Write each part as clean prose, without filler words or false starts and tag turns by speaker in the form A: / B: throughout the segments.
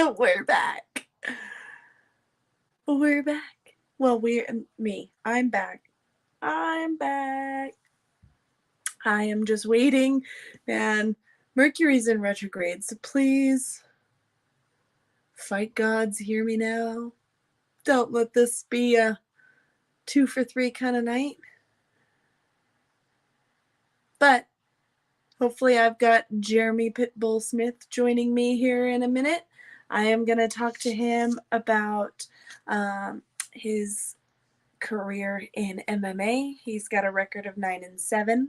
A: We're back. We're back. Well, I'm back. I'm back. I am just waiting, man. Mercury's in retrograde, so please, fight gods, hear me now. Don't let this be a 2 for 3 kind of night. But hopefully I've got Jeremy PitBull Smith joining me here in a minute. I am going to talk to him about his career in MMA. He's got a record of 9-7.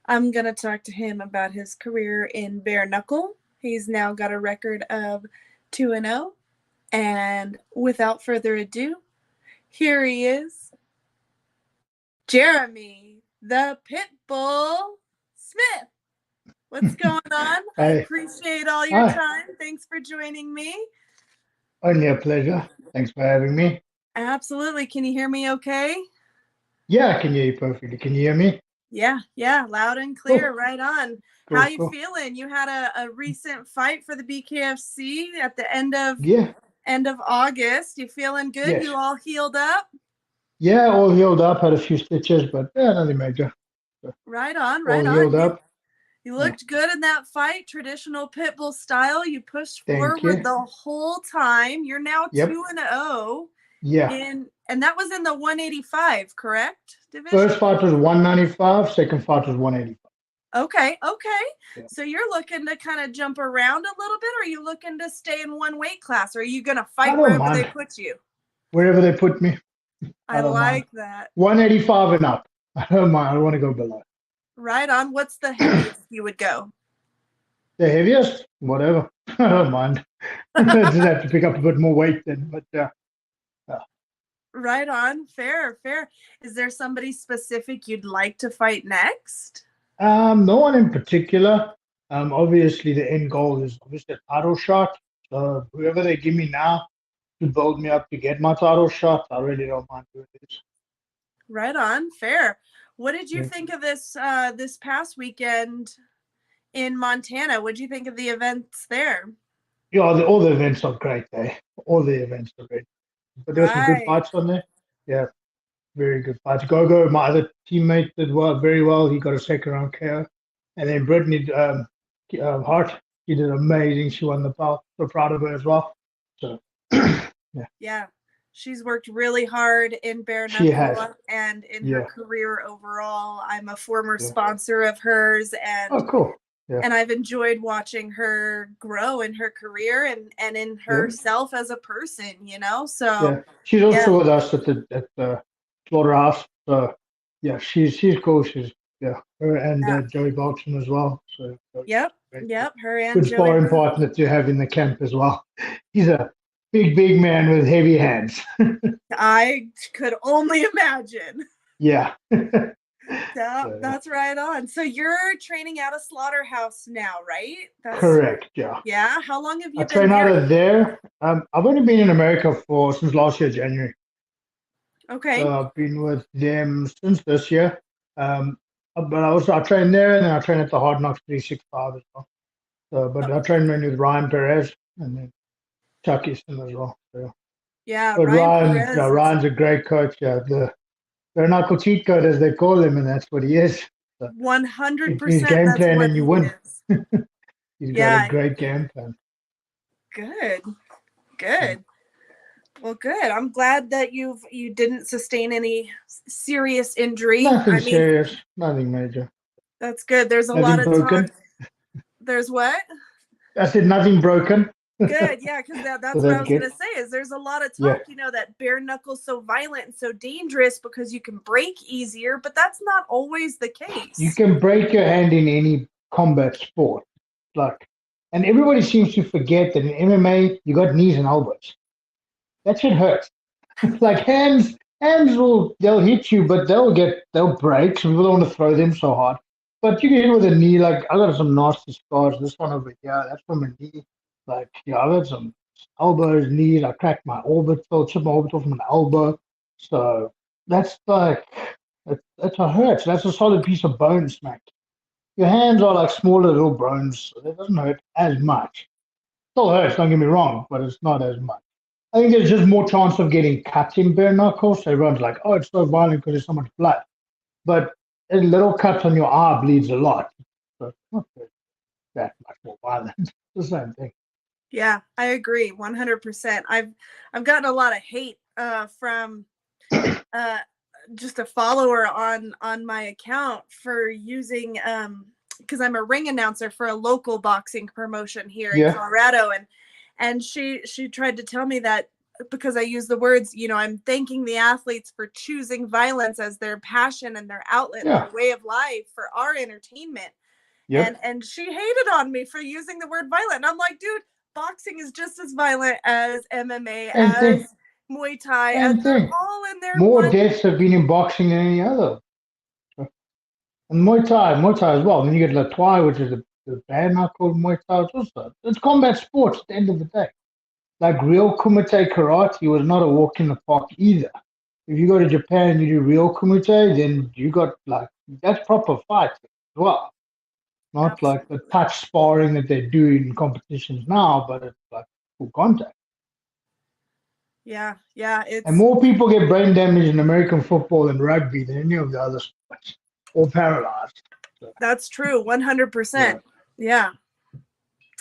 A: I'm going to talk to him about his career in bare knuckle. He's now got a record of 2-0. And without further ado, here he is, Jeremy the Pitbull Smith. What's going on? I appreciate all your time. Thanks for joining me.
B: Only a pleasure. Thanks for having me.
A: Absolutely. Can you hear me okay?
B: Yeah, I can hear you perfectly. Can you hear me?
A: Yeah, loud and clear. Cool. Right on. Cool, how you feeling? You had a recent fight for the BKFC at the end of August. You feeling good? Yes. You all healed up?
B: Yeah, all healed up. Had a few stitches, but nothing major.
A: So, right on. All healed up. You looked good in that fight, traditional pitbull style. You pushed forward the whole time. You're now 2-0.
B: Yeah.
A: And that was in the 185, correct? Division?
B: First fight was 195. Second fight was 185.
A: Okay. Yeah. So you're looking to kind of jump around a little bit, or are you looking to stay in one weight class? Or are you going to fight wherever they put you?
B: Wherever they put me.
A: I like that.
B: 185 and up. I don't mind. I don't want to go below.
A: Right on. What's the heaviest you would go?
B: The heaviest? Whatever. I don't mind. Just have to pick up a bit more weight then. But
A: right on. Fair. Is there somebody specific you'd like to fight next?
B: No one in particular. Obviously, the end goal is obviously a title shot. So whoever they give me now to build me up to get my title shot, I really don't mind doing this.
A: Right on. Fair. What did you think of this past weekend in Montana? What did you think of the events there?
B: Yeah, all the events are great there. All the events are great. But there were some good fights on there. Yeah, very good fights. Gogo, my other teammate, did very well. He got a second round KO. And then Brittany Hart, she did amazing. She won the belt. So proud of her as well. So,
A: yeah. She's worked really hard in bare knuckle and in her career overall. I'm a former sponsor of hers, and
B: cool. Yeah.
A: And I've enjoyed watching her grow in her career and in herself as a person, So
B: she's also with us at the slaughterhouse. So she's cool. She's her and Joey Balchin as well. So
A: yep, her and
B: good sparring partner to have in the camp as well. He's a big man with heavy hands.
A: I could only imagine.
B: Yeah.
A: That's right on. So you're training out of Slaughterhouse now, right?
B: Correct. Yeah.
A: Yeah. How long have you been
B: train out of there? I've only been in America since last year, January.
A: Okay.
B: So I've been with them since this year. But I trained there, and then I trained at the Hard Knocks 365 as well. So, but I trained mainly with Ryan Perez and then Chuck Easton as well. So.
A: Yeah,
B: but Ryan's a great coach. Yeah, the bare knuckle cheat code, as they call him, and that's what he is.
A: 100%.
B: His game plan, and you win. He's got a great game plan.
A: Good. Well, good. I'm glad that you didn't sustain any serious injury.
B: Nothing serious. Nothing major.
A: That's good. There's a lot of talk. There's what?
B: I said nothing broken.
A: Good, yeah, because that's what I was going to say is there's a lot of talk, that bare knuckle's so violent and so dangerous because you can break easier, but that's not always the case.
B: You can break your hand in any combat sport. And everybody seems to forget that in MMA, you got knees and elbows. That shit hurts. Hands they'll hit you, but they'll break. So people don't want to throw them so hard. But you can hit with a knee. I got some nasty scars. This one over here, that's from a knee. I've had some elbows, knees. I cracked my orbital, chipped my orbital from an elbow. So that's that hurts. That's a solid piece of bone smack. Your hands are like smaller little bones. So that doesn't hurt as much. Still hurts, don't get me wrong, but it's not as much. I think there's just more chance of getting cut in bare knuckles. So everyone's like, oh, it's so violent because there's so much blood. But a little cut on your eye bleeds a lot. So it's not that much more violent. It's the same thing.
A: Yeah, I agree 100%. I've gotten a lot of hate from just a follower on my account for using because I'm a ring announcer for a local boxing promotion here in Colorado, and she tried to tell me that because I use the words, I'm thanking the athletes for choosing violence as their passion and their outlet, their way of life for our entertainment. And she hated on me for using the word violent. And I'm like, dude, boxing is just as violent as MMA, as Muay Thai, as they're all in there.
B: More deaths have been in boxing than any other. And Muay Thai as well. Then you get La Thai, which is the bare knuckle Muay Thai. It's combat sports at the end of the day. Like real Kumite karate was not a walk in the park either. If you go to Japan and you do real Kumite, then you got that's proper fight as well. Not like the touch sparring that they do in competitions now, but it's like full contact.
A: Yeah.
B: And more people get brain damage in American football and rugby than any of the other sports, or paralyzed. So.
A: That's true, 100%. Yeah.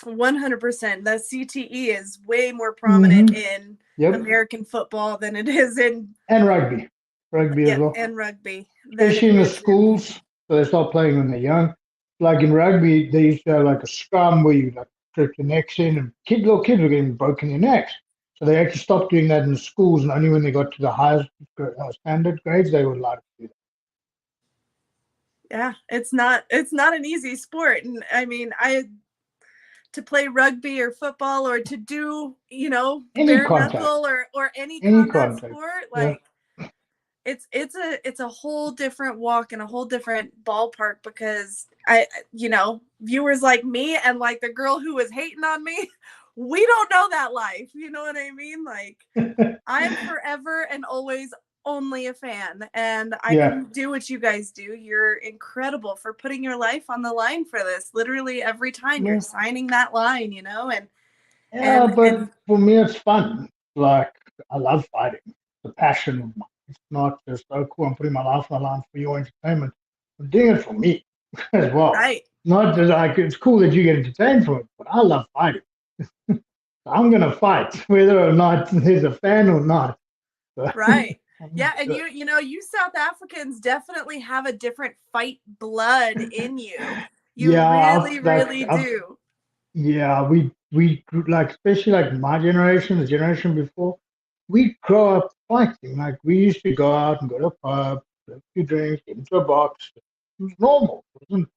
A: 100%. The CTE is way more prominent in American football than it is in
B: rugby as well.
A: And rugby,
B: especially in the schools. So they start playing when they're young. Like in rugby, they used to have like a scrum where you trip your necks in, and little kids were getting broken their necks. So they actually stopped doing that in the schools, and only when they got to the highest standard grades they were allowed to do that.
A: Yeah, it's not an easy sport, and I mean, to play rugby or football or to do bare knuckle or any combat sport, it's a whole different walk and a whole different ballpark, because viewers like me and like the girl who was hating on me, we don't know that life. You know what I mean? Like, I'm forever and always only a fan, and I can do what you guys do. You're incredible for putting your life on the line for this. Literally every time you're signing that line,
B: but for me it's fun. Like, I love fighting. The passion of mine. It's not just, oh cool, I'm putting my life on the line for your entertainment. I'm doing it for me as well.
A: Right.
B: Not just like, it's cool that you get entertained from it, but I love fighting. I'm gonna fight whether or not there's a fan or not.
A: Right. Yeah, and you South Africans definitely have a different fight blood in you. You really do.
B: Yeah, we like, especially like my generation, the generation before, we grow up fighting. Like, we used to go out and go to a pub, have a few drinks, get into a box. It was normal. It wasn't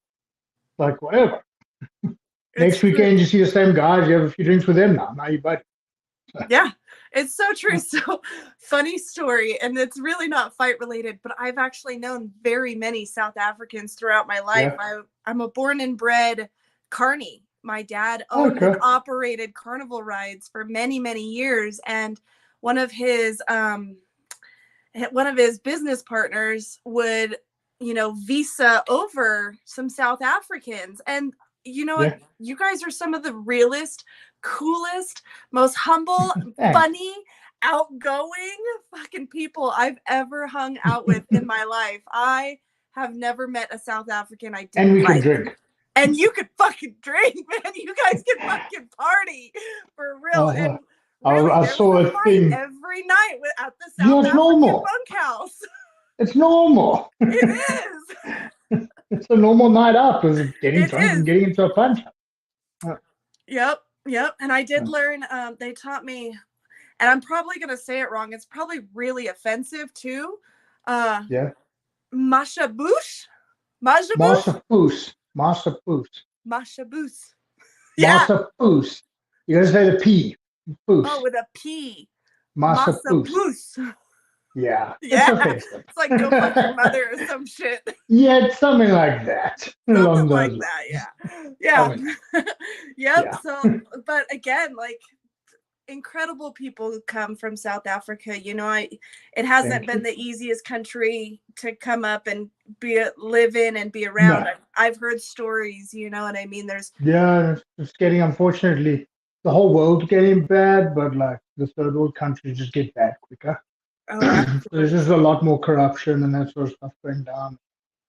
B: like whatever. Next weekend you see the same guys, you have a few drinks with them now. Now you buddy.
A: Yeah, it's so true. So funny story, and it's really not fight related, but I've actually known very many South Africans throughout my life. I'm a born and bred carny. My dad owned and operated carnival rides for many, many years, and one of his business partners would visa over some South Africans. And you know what? You guys are some of the realest, coolest, most humble, funny, outgoing fucking people I've ever hung out with in my life. I have never met a South African I didn't like.
B: And we can drink.
A: And you could fucking drink, man. You guys can fucking party for real. And really,
B: I saw a thing
A: every night at the South African bunkhouse.
B: It's normal.
A: It is.
B: It's a normal night out, is getting drunk and getting into a punch up.
A: Yep. And I did learn, they taught me, and I'm probably going to say it wrong. It's probably really offensive too. Mashabush?
B: Mashabush.
A: Yeah.
B: Mashabush. You gotta say the P. Boos.
A: Oh, with a P.
B: Mashabush. Yeah.
A: It's like go fuck your mother or some shit.
B: Yeah, it's something like that.
A: Something like that, yeah. Yep. So, but again, like, incredible people come from South Africa. It hasn't been the easiest country to come up and live in and be around. No. I've heard stories, you know what I mean?
B: It's getting, unfortunately, the whole world's getting bad, but like the third world countries just get bad quicker.
A: Oh,
B: So there's just a
A: absolutely.
B: lot more corruption and that sort of stuff going down.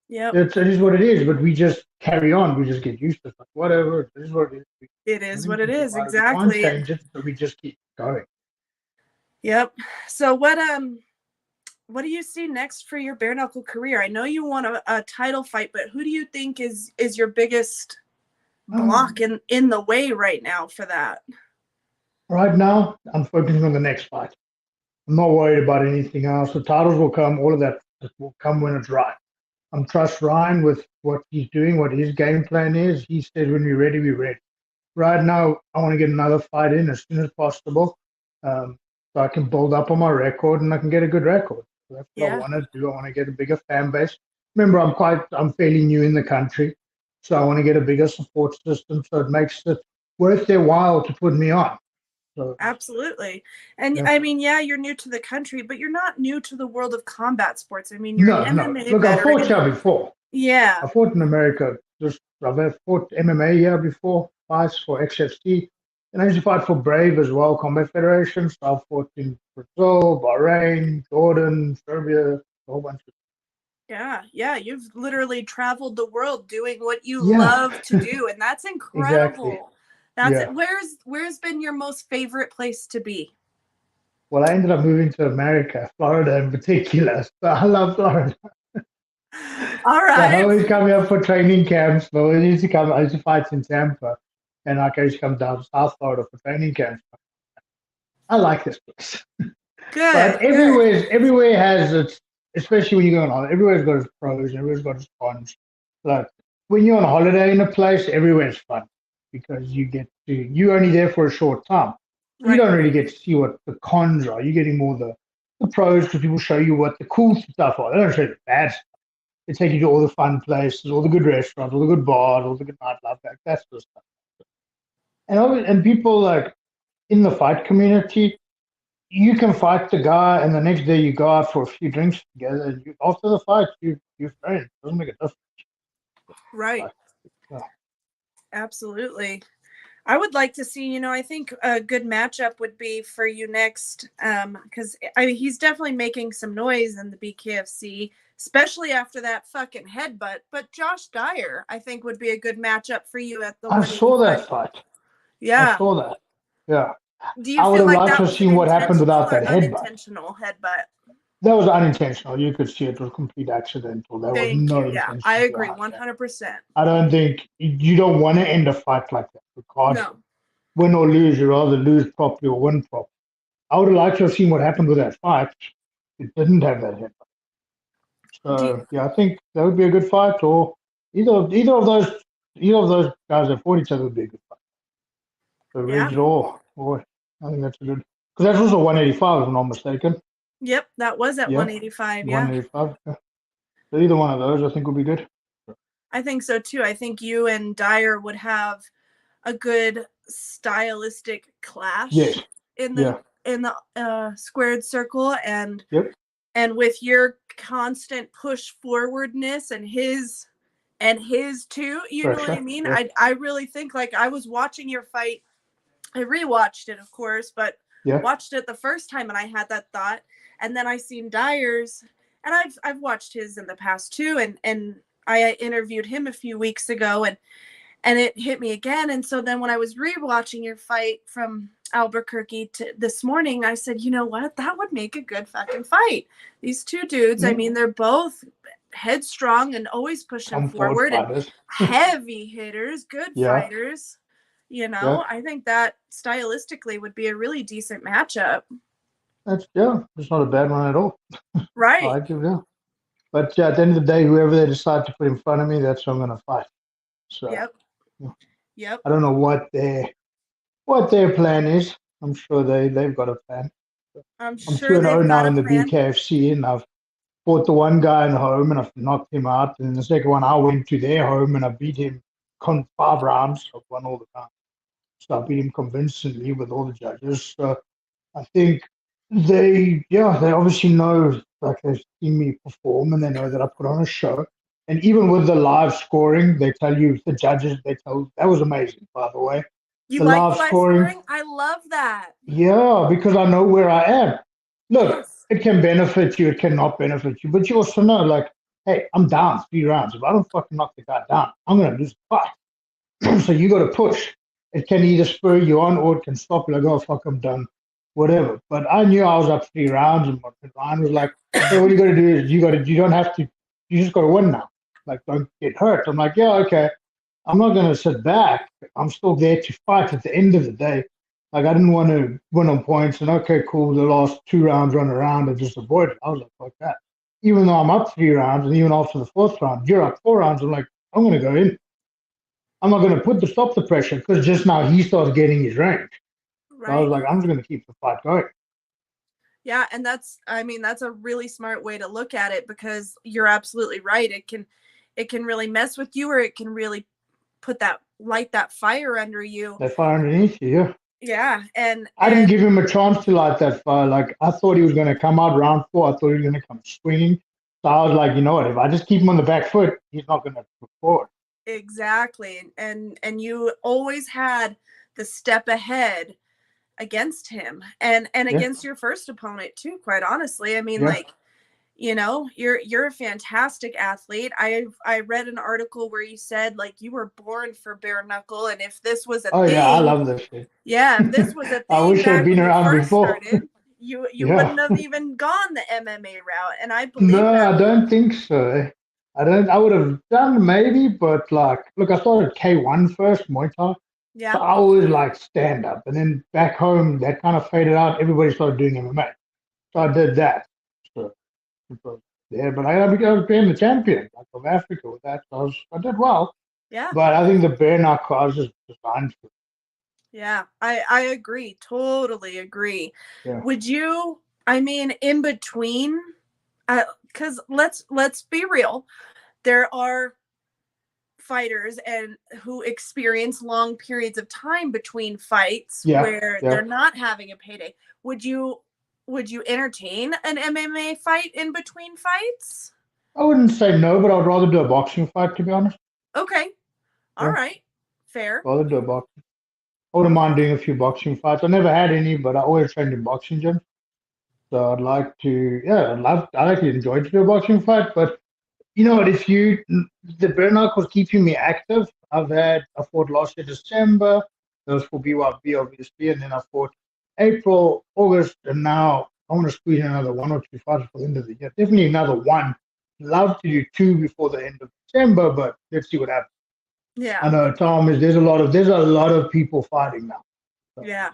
A: Yep.
B: It is what it is, but we just carry on. We just get used to it. Like, whatever, it is what it is.
A: It is
B: Nothing
A: what
B: we
A: it
B: can do
A: is.
B: about it. We can't
A: Exactly. And
B: change it, so we just keep going.
A: yep. So what do you see next for your bare knuckle career? I know you want a title fight, but who do you think is your biggest block in the way right now for that?
B: Right now, I'm focusing on the next fight. I'm not worried about anything else. The titles will come. All of that will come when it's right. I'm trust Ryan with what he's doing, what his game plan is. He said, when we're ready, we're ready. Right now, I want to get another fight in as soon as possible, so I can build up on my record and I can get a good record. So that's what I
A: Yeah,
B: want to do. I want to get a bigger fan base. Remember, I'm fairly new in the country, so I want to get a bigger support system so it makes it worth their while to put me on. So
A: absolutely. And
B: yeah.
A: I mean, yeah, you're new to the country, but you're not new to the world of combat sports. I mean, you're an
B: No, no.
A: MMA
B: Look, I've fought
A: veteran.
B: here before.
A: Yeah,
B: I fought in America. I've fought MMA here before, fights for XFC. And I used to fight for Brave as well, Combat Federation. So I've fought in Brazil, Bahrain, Jordan, Serbia, a whole bunch of.
A: yeah. You've literally traveled the world doing what you
B: Yeah,
A: love to do, and that's
B: exactly.
A: incredible. That's it.
B: Yeah.
A: Where's been your most favorite place to be?
B: Well, I ended up moving to America, Florida in particular. So I love Florida.
A: All
B: So I
A: right.
B: always come here for training camps. But I used to fight in Tampa. And like I used to come down to South Florida for training camps. I like this place. But
A: Good.
B: everywhere has its, especially when you go on holiday, everywhere's got its pros, everywhere's got its cons. Like when you're on holiday in a place, everywhere's fun because you're only there for a short time. You
A: Right.
B: don't really get to see what the cons are. You're getting more the pros because people show you what the cool stuff are. They don't show you the bad stuff. They take you to all the fun places, all the good restaurants, all the good bars, all the good nightlife, that sort of stuff. And people like in the fight community, you can fight the guy, and the next day you go out for a few drinks together. And after the fight, you're friends. It doesn't make a difference.
A: Right.
B: Like, yeah.
A: Absolutely. I would like to see, I think a good matchup would be for you next, because he's definitely making some noise in the BKFC, especially after that fucking headbutt. But Josh Dyer, I think, would be a good matchup for you at the
B: I saw
A: 185.
B: that fight. I
A: Yeah.
B: saw that. Yeah,
A: Do you
B: I would
A: feel
B: have
A: like
B: liked to
A: that
B: have
A: was an
B: seen what happened
A: intentional
B: without
A: or
B: that headbutt.
A: unintentional headbutt?
B: That was unintentional. You could see it was complete accidental. There was
A: Thank you.
B: no
A: Yeah, I
B: intention
A: agree
B: behind that.
A: 100%.
B: I don't think you don't want to end a fight like that, regardless.
A: No.
B: Win or lose, you rather lose properly or win properly. I would have liked to have seen what happened with that fight. It didn't have that headbutt.
A: Do you,
B: So yeah, I think that would be a good fight. Or either of those guys that fought each other would be a good fight. So
A: yeah.
B: Ridge or I think that's a good because that's also 185 if I'm not mistaken.
A: Yep, that was at
B: Yeah,
A: 185. Yeah.
B: 185. Yeah. So either one of those I think would be good.
A: I think so too. I think you and Dyer would have a good stylistic
B: Yes.
A: clash in the
B: Yeah.
A: squared circle, and
B: Yep.
A: with your constant push forwardness and his too, you know what I
B: Pressure.
A: mean?
B: Yeah.
A: I really think, like, I was watching your fight. I rewatched it, of course, but
B: Yeah.
A: watched it the first time and I had that thought, and then I seen Dyers, and I've watched his in the past too, and I interviewed him a few weeks ago, and it hit me again. And so then when I was rewatching your fight from Albuquerque to this morning, I said, you know what? That would make a good fucking fight. These two dudes, I
B: Yeah.
A: mean, they're both headstrong and always pushing
B: Come forward
A: forward and
B: fighters.
A: heavy hitters, good
B: Yeah.
A: fighters.
B: Yeah.
A: I think that stylistically would be a really decent matchup.
B: It's not a bad one at all. I
A: Right.
B: like it. Yeah. But yeah, at the end of the day, whoever they decide to put in front of me, that's who I'm going to fight. So
A: Yep.
B: yeah.
A: Yep.
B: I don't know what their plan is. I'm sure they've got a plan.
A: I'm
B: I'm
A: sure
B: 2-0
A: they've
B: now
A: got a
B: in the
A: plan.
B: BKFC, and I've fought the one guy in the home, and I've knocked him out. And the second one, I went to their home, and I beat him 5 rounds. I've won all the time. So I beat him convincingly with all the judges. So I think they obviously know, like they've seen me perform, and they know that I put on a show. And even with the live scoring, they tell you the judges. That was amazing, by the way.
A: You
B: the
A: like
B: live
A: live
B: scoring.
A: scoring? I love that.
B: Yeah, because I know where I am. Look,
A: Yes.
B: it can benefit you, it cannot benefit you, but you also know, like, hey, I'm down 3 rounds. If I don't fucking knock the guy down, I'm gonna lose the fight. So you got to push. It can either spur you on or it can stop you. Like, oh fuck, I'm done, whatever. But I knew I was up 3 rounds, and Ryan was like, "Hey, what you got to do is you don't have to, you just got to win now. Like, don't get hurt." I'm like, "Yeah, okay." I'm not going to sit back. I'm still there to fight at the end of the day. Like, I didn't want to win on points and, okay, cool, the last 2 rounds run around and just avoid it. I was like, fuck that. Even though I'm up 3 rounds and even after the fourth round, you're up 4 rounds, I'm like, I'm going to go in. I'm not going to stop the pressure because just now he starts getting his range. So I was
A: Right.
B: like, I'm just going to keep the fight going.
A: Yeah, and that's a really smart way to look at it because you're absolutely right. It can really mess with you or it can really light that fire under you.
B: That fire underneath you, yeah.
A: Yeah,
B: I didn't
A: and
B: give him a chance to light that fire. Like, I thought he was going to come out round 4. I thought he was going to come swinging. So I was like, you know what? If I just keep him on the back foot, he's not going to move forward.
A: exactly. And you always had the step ahead against him and
B: Yeah,
A: against your first opponent too, quite honestly. I mean,
B: yeah.
A: like, you're a fantastic athlete. I read an article where you said like you were born for bare knuckle, and if this was a
B: Oh, yeah, I
A: thing,
B: love this shit.
A: yeah, if this was a
B: I
A: thing
B: wish I'd
A: back
B: been
A: when you
B: around
A: first
B: before.
A: started, you
B: Yeah.
A: wouldn't have even gone the MMA route, and I
B: No,
A: believe that.
B: I don't think so. I would have done maybe, but like, look, I started K1 first, Muay Thai. So
A: Yeah,
B: I always like stand up. And then back home, that kind of faded out. Everybody started doing MMA. So I did that. So it was there, but I became the champion like, of Africa with that. So I did well.
A: yeah,
B: But I think the bare knuckle, I was just designed for.
A: yeah. I agree, totally agree.
B: Yeah.
A: Would you? I mean, in between, because let's be real, there are fighters and who experience long periods of time between fights
B: Yeah.
A: where
B: Yeah.
A: they're not having a payday. Would you entertain an MMA fight in between fights?
B: I wouldn't say no, but I'd rather do a boxing fight, to be honest.
A: Okay. All
B: Yeah.
A: right. Fair.
B: Rather do a boxing. I wouldn't mind doing a few boxing fights. I never had any, but I always trained in boxing gym. So I'd like to, yeah, I'd actually enjoy to do a boxing fight. But you know what? The bare knuckles keeping me active. I fought last year December. That was for BYB, obviously. And then I fought April, August. And now I want to squeeze in another 1 or 2 fights for the end of the year. Definitely another one. Love to do 2 before the end of December, but let's see what happens. I
A: Yeah.
B: know, Tom, there's a lot of people fighting now. So,
A: Yeah.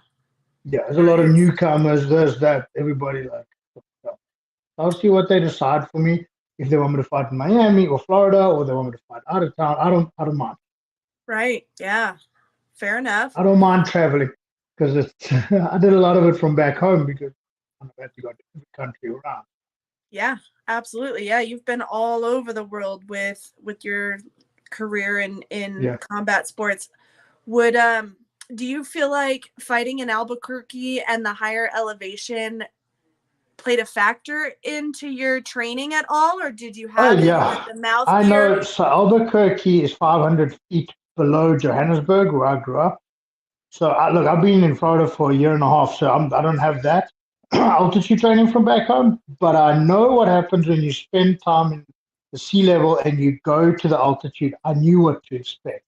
B: yeah, there's a
A: There
B: lot of
A: is.
B: newcomers. There's that. Everybody like. So I'll see what they decide for me. If they want me to fight in Miami or Florida, or they want me to fight out of town, I don't mind.
A: Right. Yeah. Fair enough.
B: I don't mind traveling because it's. I did a lot of it from back home because I had to go to the country around.
A: Yeah. Absolutely. Yeah. You've been all over the world with your career in
B: Yeah.
A: combat sports. Would do you feel like fighting in Albuquerque and the higher elevation played a factor into your training at all, or did you
B: Oh
A: have any like
B: yeah.
A: the mouth
B: I
A: gear?
B: know. So Albuquerque is 500 feet below Johannesburg, where I grew up. So look, I've been in Florida for a year and a half, so I don't have that altitude training from back home. But I know what happens when you spend time in the sea level and you go to the altitude. I knew what to expect.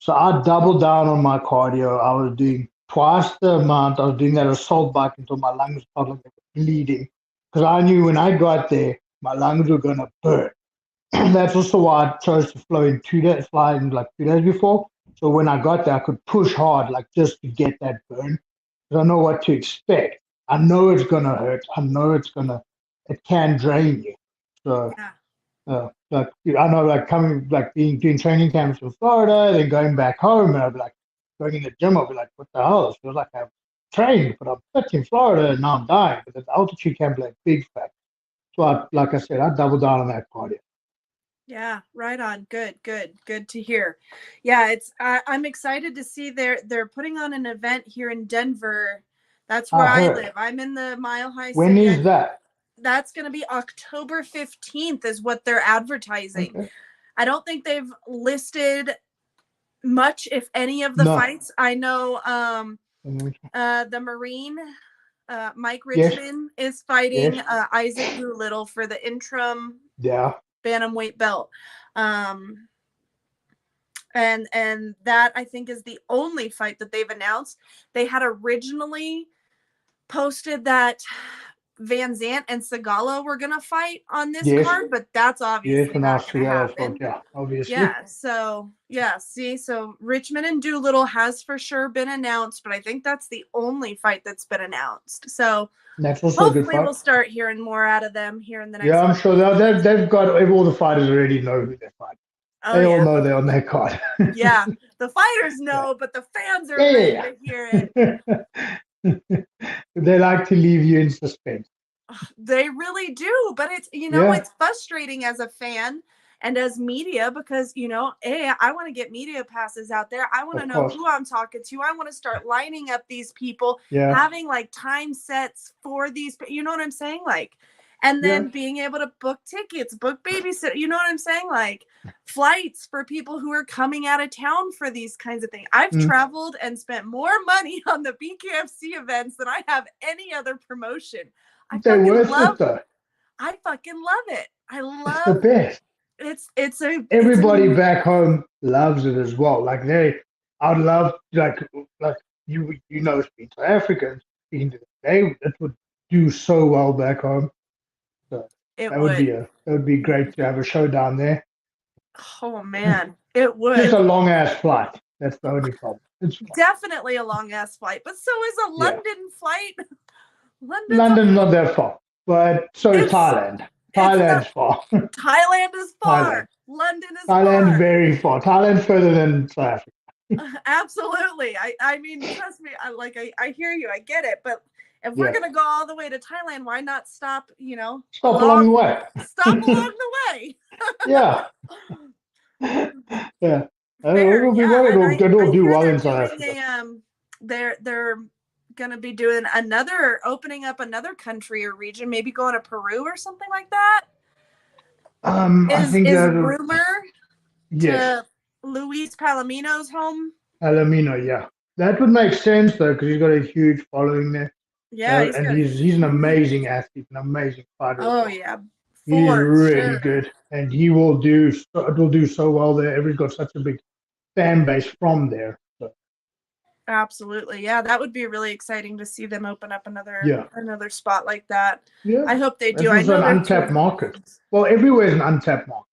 B: So I doubled down on my cardio. I was doing twice the amount. I was doing that assault bike until my lungs felt like they were bleeding. Because I knew when I got there, my lungs were going to burn. That's also why I chose to fly in like 2 days before. So when I got there, I could push hard, like just to get that burn. Because I know what to expect. I know it's gonna hurt. I know it can drain you. So,
A: Yeah.
B: like I know, like coming, like doing training camps in Florida, then going back home, and I'll be like going in the gym. I'll be like, what the hell? It feels like I've trained, but I'm fit in Florida and now I'm dying. But the altitude can be like big factor. So, like I said, I doubled down on that cardio.
A: Yeah, right on. Good to hear. Yeah, I'm excited to see they're putting on an event here in Denver. That's where
B: I
A: I
B: heard.
A: live. I'm in the Mile High
B: When
A: City.
B: is that?
A: That's going to be October 15th is what they're advertising.
B: Okay.
A: I don't think they've listed much, if any, of the
B: No.
A: fights. I know the Marine, Mike
B: Yes.
A: Richmond, is fighting
B: Yes.
A: Isaac Doolittle for the interim
B: Yeah.
A: bantamweight belt. And that, I think, is the only fight that they've announced. They had originally posted that Van Zant and Segala were going to fight on this
B: Yes.
A: card, but that's
B: Yes.
A: obviously
B: And
A: not
B: ask
A: going to
B: the other
A: happen.
B: front. Yeah. Obviously.
A: Yeah. So, yeah. See, so Richmond and Doolittle has for sure been announced, but I think that's the only fight that's been announced. So
B: That's also a good
A: hopefully
B: fight.
A: we'll start hearing more out of them here in the next.
B: Yeah, I'm sure they've got all the fighters already know who they're fighting.
A: Oh,
B: they
A: yeah.
B: all know they're on their card.
A: Yeah, the fighters know, but the fans are ready to hear
B: it. They like to leave you in suspense.
A: They really do, but it's, it's frustrating as a fan and as media because, I want to get media passes out there. I want to know who I'm talking to. I want to start lining up these people, having like time sets for these, you know what I'm saying? Like, and then being able to book tickets, book babysitter, you know what I'm saying? Like flights for people who are coming out of town for these kinds of things. I've traveled and spent more money on the BKFC events than I have any other promotion.
B: They're worth it though.
A: I fucking love it. I love
B: it's the best.
A: It's
B: everybody back home loves it as well. Like I'd love like you speak to Africans, it would do so well back home. So that would be great to have a show down there.
A: Oh man, it would.
B: Just a long ass flight. That's the only problem. It's
A: definitely a long ass flight, but so is a London flight.
B: London's not that far, but so is Thailand. Thailand's far.
A: Thailand is far. London is
B: Thailand's
A: far.
B: very far. Thailand's further than South
A: Africa. Absolutely. I mean, trust me. I hear you. I get it. But if we're gonna go all the way to Thailand, why not stop?
B: Stop along the way.
A: Stop along the way.
B: Yeah. Yeah. It'll be well. It'll do well in South Africa.
A: They're going to be doing opening up another country or region, maybe going to Peru or something like that.
B: I think
A: is rumor to Luis Palomino's home.
B: Palomino, yeah, that would make sense though because he's got a huge following there.
A: Yeah,
B: he's an amazing athlete, an amazing fighter.
A: Oh yeah,
B: he's really good, and he will do. It will do so well there. Everybody's got such a big fan base from there. So.
A: Absolutely, yeah, that would be really exciting to see them open up another spot like that.
B: Yeah,
A: I hope they do.
B: I know an untapped market. Well, everywhere is an untapped market.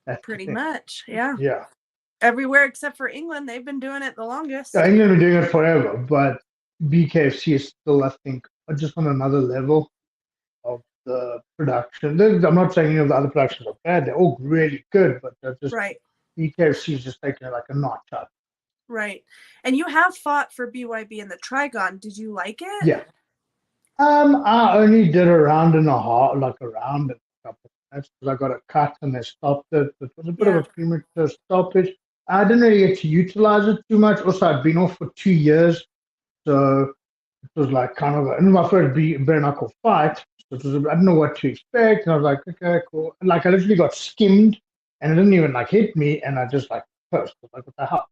A: That's pretty much, yeah.
B: Yeah.
A: Everywhere except for England, they've been doing it the longest.
B: Yeah, England have been doing it forever, but BKFC is still, I think, just on another level of the production. I'm not saying any of the other productions are bad; they're all really good, but they're just BKFC is just taking it like a notch up.
A: Right. And you have fought for BYB in the Trigon. Did you like it?
B: Yeah. I only did a round and a half, like a round and a couple of minutes, because I got a cut and they stopped it. It was a bit of a premature stoppage. I didn't really get to utilize it too much. Also, I'd been off for 2 years, so it was like kind of my first bare knuckle fight. So it was, I didn't know what to expect, and I was like, okay, cool. And like I literally got skimmed, and it didn't even like hit me, and I just like cursed. Like what the hell?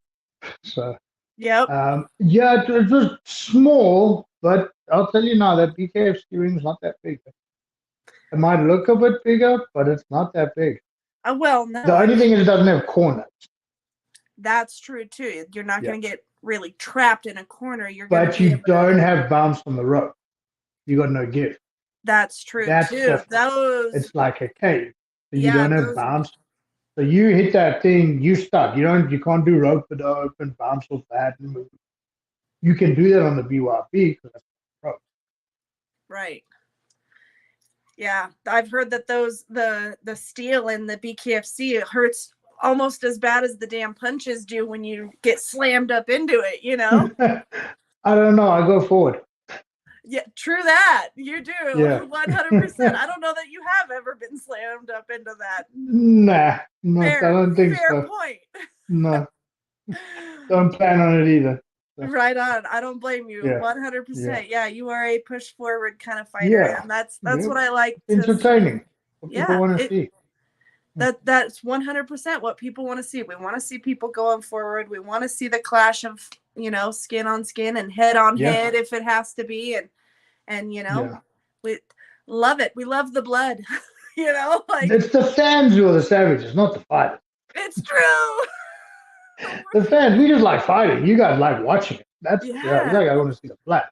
B: So
A: yeah,
B: it was small, but I'll tell you now that BKFC ring is not that big. It might look a bit bigger, but it's not that big.
A: Well, no.
B: The only thing is it doesn't have corners.
A: That's true too. You're not going to get really trapped in a corner.
B: But you don't have bounce on the rope. You got no give.
A: That's true too.
B: It's like a cave. So you don't have bounce. So you hit that thing, you stuck. You can't do rope with open, bounce off that and move. You can do that on the BYB because that's rope.
A: Right. Yeah, I've heard that the steel in the BKFC hurts almost as bad as the damn punches do when you get slammed up into it,
B: I don't know. I go forward.
A: Yeah, true that. You do.
B: Yeah.
A: 100%. I don't know that you have ever been slammed up into that.
B: Nah, I don't think so.
A: Fair point.
B: No. Don't plan on it either. So.
A: Right on. I don't blame you. 100%. Yeah, you are a push forward kind of fighter. And that's what I like.
B: Entertaining. What people want to see.
A: That's 100% what people want to see. We want to see people going forward. We want to see the clash of, skin on skin and head on head if it has to be. And we love it. We love the blood, like
B: it's the fans who are the savages, not the fighters.
A: it's true.
B: The fans, we just like fighting. You guys like watching it. That's you like I want to see the blood.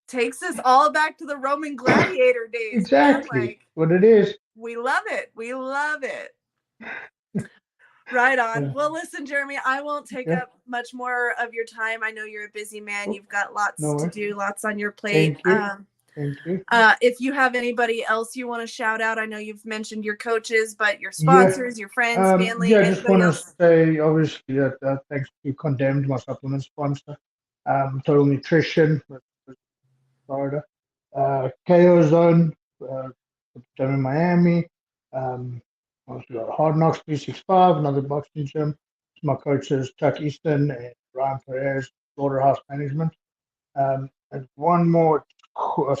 A: Takes us all back to the Roman gladiator days.
B: Exactly.
A: Man. Like,
B: what it is.
A: We love it. We love it. Right on. Well, listen, Jeremy, I won't take up much more of your time. I know you're a busy man. You've got lots to do, lots on your plate.
B: Thank you.
A: If you have anybody else you want to shout out, I know you've mentioned your coaches, but your sponsors, your friends, family.
B: I just want to say, obviously, that thanks to Condemned, my supplement sponsor, Total Nutrition, Florida, KO Zone, gym in Miami. Also got Hard Knocks 365, another boxing gym. My coaches, Chuck Easton and Ryan Perez, Slaughterhouse Management. And one more,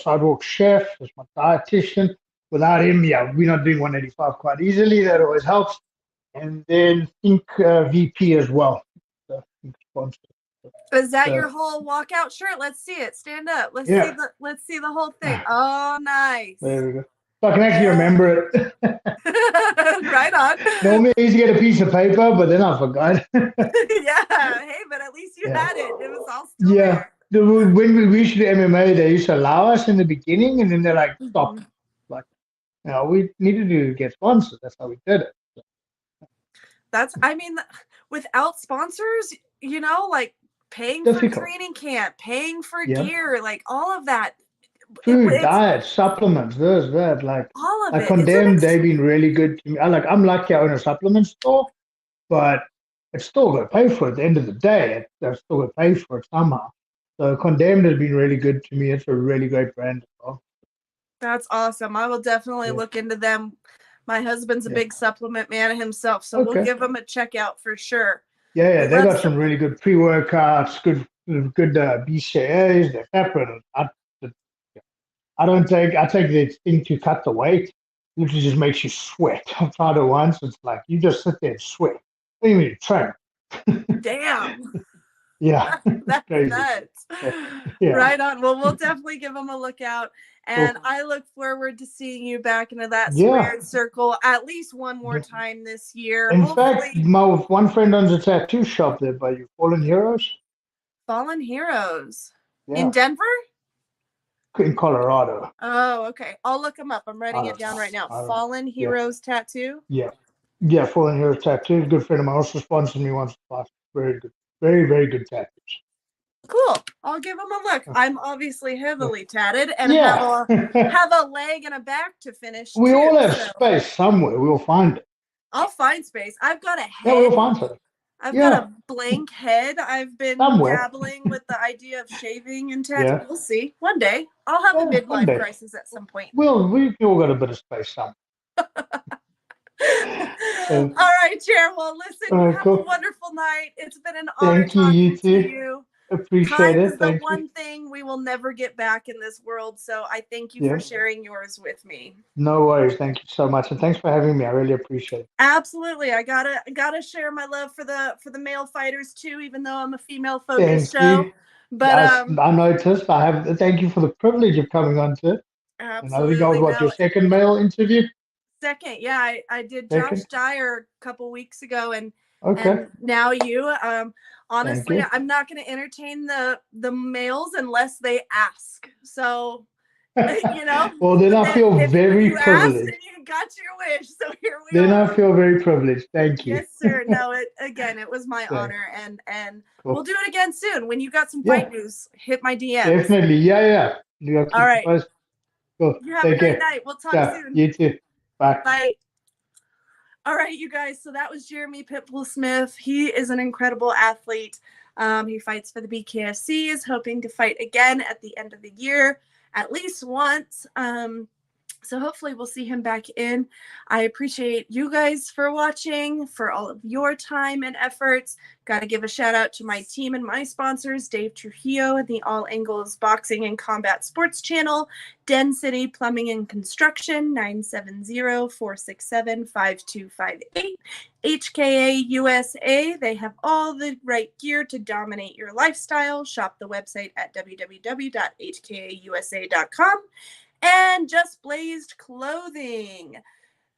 B: Sidewalk Chef, is my dietitian. Without him, we're not doing 185 quite easily. That always helps. And then Think VP as well. So, sponsor.
A: Is that your whole walkout shirt? Let's see it. Stand up. Let's see the whole thing. Oh, nice.
B: There we go. So I can actually remember it.
A: Right on.
B: Normally I used to get a piece of paper, but then I forgot.
A: Hey, but at least you had it. It was all still there.
B: When we used to do MMA, they used to allow us in the beginning, and then they're like, stop. Like, we needed to get sponsors. That's how we did it.
A: Without sponsors, like paying for training camp, paying for gear, like all of that.
B: Food, diet, supplements, this, that, like
A: all of it.
B: Condemned, they've been really good to me. I'm lucky I own a supplement store, but it's still got to pay for it at the end of the day. I've still got to pay for it somehow. So Condemned has been really good to me. It's a really great brand as well.
A: That's awesome. I will definitely look into them. My husband's a big supplement man himself, so we'll give them a check out for sure.
B: They got some really good pre-workouts, good BCAAs, they're peppered. I take the thing to cut the weight, which just makes you sweat. I've tried it once. It's like you just sit there and sweat. What do you mean train?
A: Damn.
B: Yeah.
A: That's nuts. Right on. Well, we'll definitely give them a look out. And I look forward to seeing you back into that squared circle at least one more time this year.
B: In fact, my one friend owns a tattoo shop there by you, Fallen Heroes.
A: Fallen Heroes. In Denver?
B: In Colorado.
A: Oh, okay. I'll look them up. I'm writing it down right now. Fallen Heroes Tattoo?
B: Yeah, Fallen Heroes Tattoo. Good friend of mine also sponsored me once. Very good. Very, very good tattoos.
A: Cool. I'll give them a look. I'm obviously heavily tatted and have a leg and a back to finish.
B: We all have space somewhere. We'll find it.
A: I'll find space. I've got a head.
B: Yeah, we'll find it.
A: I've got a blank head. I've been dabbling with the idea of shaving and tattoo. We'll see. One day. I'll have a midlife crisis at some point.
B: We've all got a bit of space somewhere.
A: All right, Chair. Well, listen, you have a wonderful night. It's been an honor talking to you.
B: Appreciate it.
A: Time is the one thing we will never get back in this world. So I thank you for sharing yours with me.
B: No worries. Thank you so much, and thanks for having me. I really appreciate it.
A: Absolutely. I gotta share my love for the male fighters too, even though I'm a female focused show. But
B: I noticed. Thank you for the privilege of coming on to it.
A: Absolutely.
B: And I think I was your second male interview.
A: Second, I did Josh Dyer a couple weeks ago, and now you. Honestly, I'm not going to entertain the males unless they ask. So,
B: Well, then I feel very privileged.
A: You got your wish, so here we are.
B: Then I feel very privileged. Thank you.
A: Yes, sir. No, it was my honor, and we'll do it again soon. When you got some fight news, hit my DM.
B: Definitely, yeah.
A: All right.
B: Cool.
A: You have a great night. We'll talk soon.
B: You too. Bye.
A: Bye. All right, you guys. So that was Jeremy PitBull Smith. He is an incredible athlete. He fights for the BKFC, is hoping to fight again at the end of the year, at least once. So hopefully we'll see him back in. I appreciate you guys for watching, for all of your time and efforts. Got to give a shout out to my team and my sponsors, Dave Trujillo and the All Angles Boxing and Combat Sports Channel, Den City Plumbing and Construction, 970-467-5258. HKA USA, they have all the right gear to dominate your lifestyle. Shop the website at www.hkausa.com. And Just Blazed Clothing.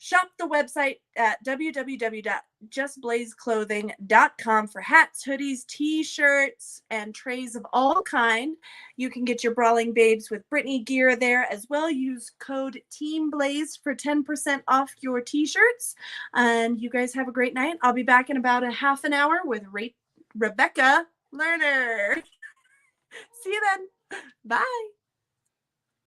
A: Shop the website at www.justblazedclothing.com for hats, hoodies, t-shirts, and trays of all kind. You can get your Brawling Babes with Brittany gear there as well. Use code TEAMBLAZED for 10% off your t-shirts. And you guys have a great night. I'll be back in about a half an hour with Rebecca Lerner. See you then. Bye.